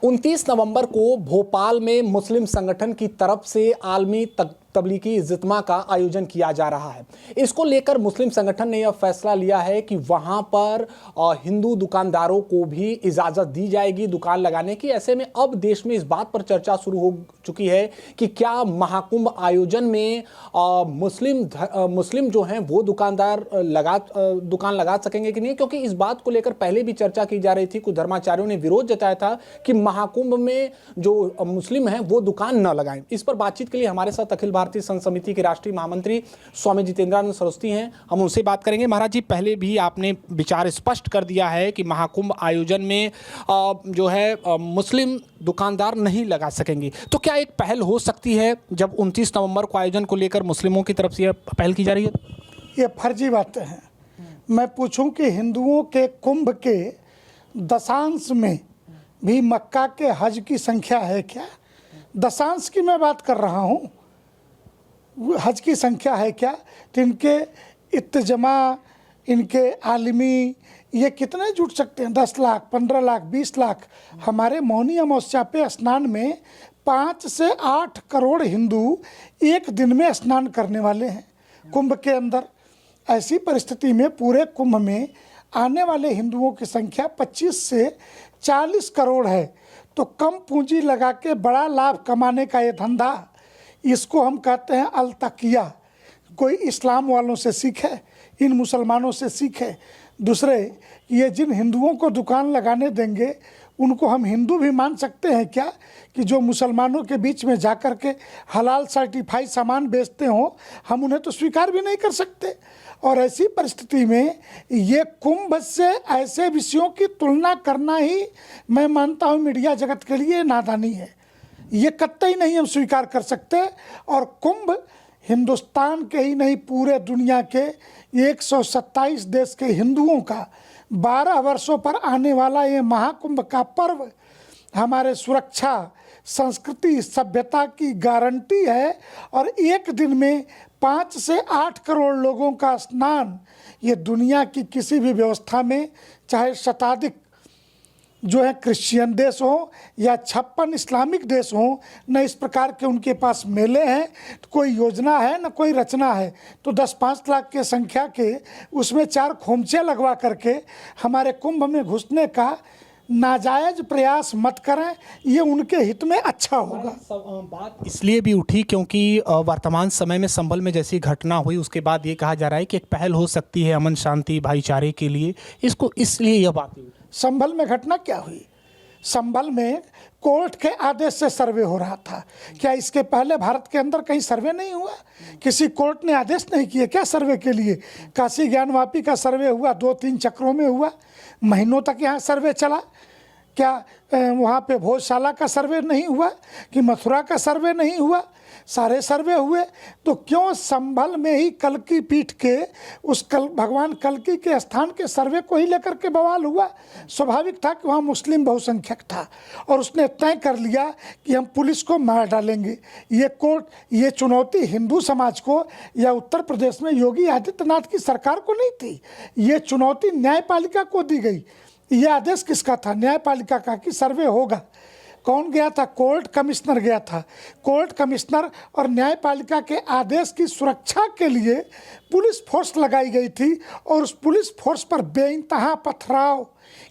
29 नवंबर को भोपाल में मुस्लिम संगठन की तरफ से आलमी तबलीगी इज्तिमा का आयोजन किया जा रहा है। इसको लेकर मुस्लिम संगठन ने यह फैसला लिया है कि वहां पर हिंदू दुकानदारों को भी इजाज़त दी जाएगी दुकान लगाने की। ऐसे में अब देश में इस बात पर चर्चा शुरू हो चुकी है कि क्या महाकुंभ आयोजन में मुस्लिम जो हैं वो दुकान लगा सकेंगे कि नहीं, क्योंकि इस बात को लेकर पहले भी चर्चा की जा रही थी। कुछ धर्माचार्यों ने विरोध जताया था कि महाकुंभ में जो मुस्लिम हैं वो दुकान न लगाएं। इस पर बातचीत के लिए हमारे साथ अखिल भारतीय संत समिति के राष्ट्रीय महामंत्री स्वामी जितेंद्रानंद सरस्वती हैं, हम उनसे बात करेंगे। महाराज जी, पहले भी आपने विचार स्पष्ट कर दिया है कि महाकुंभ आयोजन में जो है मुस्लिम दुकानदार नहीं लगा सकेंगे, तो क्या एक पहल हो सकती है जब 29 नवंबर को आयोजन को लेकर मुस्लिमों की तरफ से यह पहल की जा रही है? ये फर्जी बातें हैं। मैं पूछूं कि हिंदुओं के कुंभ के दशांश में भी मक्का के हज की संख्या है क्या? दशांश की मैं बात कर रहा हूँ, हज की संख्या है क्या? तो इनके इत्तेजमा, इनके आलिमी ये कितने जुट सकते हैं? 10 लाख, 15 लाख, 20 लाख। हमारे मौनी अमावस्या पे स्नान में 5 से 8 करोड़ हिंदू एक दिन में स्नान करने वाले हैं कुंभ के अंदर। ऐसी परिस्थिति में पूरे कुंभ में आने वाले हिंदुओं की संख्या 25 से 40 करोड़ है। तो कम पूंजी लगा के बड़ा लाभ कमाने का ये धंधा, इसको हम कहते हैं अलतकिया। कोई इस्लाम वालों से सीखे, इन मुसलमानों से सीखे। दूसरे, ये जिन हिंदुओं को दुकान लगाने देंगे उनको हम हिंदू भी मान सकते हैं क्या कि जो मुसलमानों के बीच में जाकर के हलाल सर्टिफाइड सामान बेचते हों? हम उन्हें तो स्वीकार भी नहीं कर सकते। और ऐसी परिस्थिति में ये कुंभ से ऐसे विषयों की तुलना करना ही मैं मानता हूँ मीडिया जगत के लिए नादानी है। ये कतई नहीं हम स्वीकार कर सकते। और कुंभ हिंदुस्तान के ही नहीं, पूरे दुनिया के 127 देश के हिंदुओं का 12 वर्षों पर आने वाला ये महाकुंभ का पर्व हमारे सुरक्षा, संस्कृति, सभ्यता की गारंटी है। और एक दिन में 5 से 8 करोड़ लोगों का स्नान, ये दुनिया की किसी भी व्यवस्था में, चाहे शताधिक जो है क्रिश्चियन देश हो या 56 इस्लामिक देश हो, न इस प्रकार के उनके पास मेले हैं, तो कोई योजना है न कोई रचना है। तो 10-5 लाख के संख्या के उसमें 4 खोमचे लगवा करके हमारे कुंभ में घुसने का नाजायज प्रयास मत करें, ये उनके हित में अच्छा होगा। बात इसलिए भी उठी क्योंकि वर्तमान समय में संभल में जैसी घटना हुई उसके बाद ये कहा जा रहा है कि एक पहल हो सकती है अमन शांति भाईचारे के लिए, इसको इसलिए यह बात हुई। संभल में घटना क्या हुई? संभल में कोर्ट के आदेश से सर्वे हो रहा था। क्या इसके पहले भारत के अंदर कहीं सर्वे नहीं हुआ? किसी कोर्ट ने आदेश नहीं किए क्या सर्वे के लिए? काशी ज्ञानवापी का सर्वे हुआ, 2-3 चक्रों में हुआ, महीनों तक यहाँ सर्वे चला। क्या वहाँ पे भोजशाला का सर्वे नहीं हुआ कि मथुरा का सर्वे नहीं हुआ? सारे सर्वे हुए। तो क्यों संभल में ही कल्की पीठ के उस भगवान कल्की के स्थान के सर्वे को ही लेकर के बवाल हुआ? स्वाभाविक था कि वहाँ मुस्लिम बहुसंख्यक था और उसने तय कर लिया कि हम पुलिस को मार डालेंगे। ये कोर्ट, ये चुनौती हिंदू समाज को या उत्तर प्रदेश में योगी आदित्यनाथ की सरकार को नहीं थी, ये चुनौती न्यायपालिका को दी गई। ये आदेश किसका था? न्यायपालिका का कि सर्वे होगा। कौन गया था? कोर्ट कमिश्नर गया था। कोर्ट कमिश्नर और न्यायपालिका के आदेश की सुरक्षा के लिए पुलिस फोर्स लगाई गई थी। और उस पुलिस फोर्स पर बेइंतहा पथराव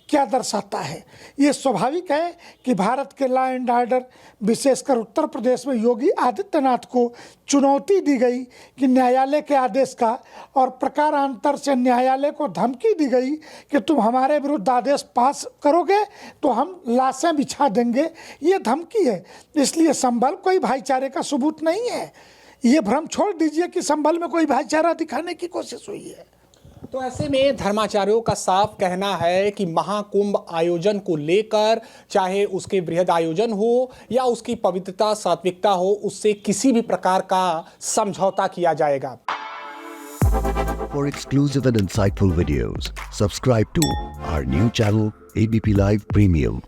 क्या दर्शाता है? ये स्वाभाविक है कि भारत के लॉ एंड ऑर्डर, विशेषकर उत्तर प्रदेश में योगी आदित्यनाथ को चुनौती दी गई कि न्यायालय के आदेश का, और प्रकारांतर से न्यायालय को धमकी दी गई कि तुम हमारे विरुद्ध आदेश पास करोगे तो हम लाशें बिछा देंगे। ये धमकी है। इसलिए संभल कोई भाईचारे का सबूत नहीं है। ये भ्रम छोड़ दीजिए कि संभल में कोई भाईचारा दिखाने की कोशिश हुई है। तो ऐसे में धर्माचार्यों का साफ कहना है कि महाकुंभ आयोजन को लेकर, चाहे उसके बृहद आयोजन हो या उसकी पवित्रता, सात्विकता हो, उससे किसी भी प्रकार का समझौता किया जाएगा। For exclusive and insightful videos, subscribe to our new channel ABP Live Premium.